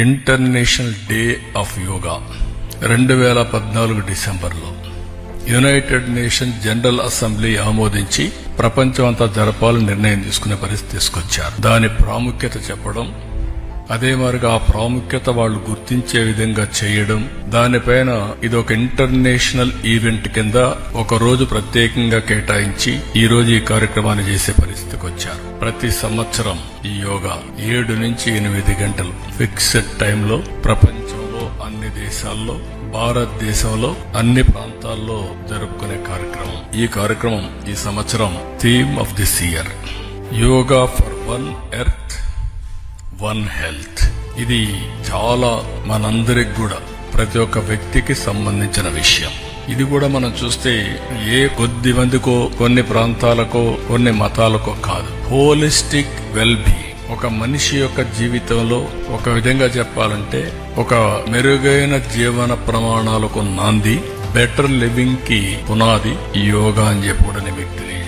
International day of yoga 2014 డిసెంబర్లో United nations general assembly ఆమోదించి ప్రపంచం అంతా జరపాలని నిర్ణయం తీసుకునే పరిస్థితి తీసుకొచ్చారు. దాని ప్రాముఖ్యత చెప్పడం, అదే మరిగా ఆ ప్రాముఖ్యత వాళ్ళు గుర్తించే విధంగా చేయడం, దానిపైన ఇదొక ఇంటర్నేషనల్ ఈవెంట్ కింద ఒక రోజు ప్రత్యేకంగా కేటాయించి ఈ రోజు ఈ కార్యక్రమాన్ని చేసే పరిస్థితికి వచ్చారు. ప్రతి సంవత్సరం ఈ యోగా 7 నుంచి 8 గంటలు ఫిక్స్డ్ టైంలో ప్రపంచంలో అన్ని దేశాల్లో, భారతదేశంలో అన్ని ప్రాంతాల్లో జరుపుకునే కార్యక్రమం. ఈ కార్యక్రమం ఈ సంవత్సరం theme of this year yoga for one earth one health. ఇది చాలా మనందరికి కూడా, ప్రతి ఒక్క వ్యక్తికి సంబంధించిన విషయం. ఇది కూడా మనం చూస్తే ఏ కొద్ది మందికో, కొన్ని ప్రాంతాలకో, కొన్ని మతాలకో కాదు, హోలిస్టిక్ వెల్ బీయింగ్. ఒక మనిషి యొక్క జీవితంలో ఒక విధంగా చెప్పాలంటే ఒక మెరుగైన జీవన ప్రమాణాలకు నాంది, బెటర్ లివింగ్ కి పునాది ఈ యోగా అని చెప్పి కూడా మీకు తెలియజేస్తాను.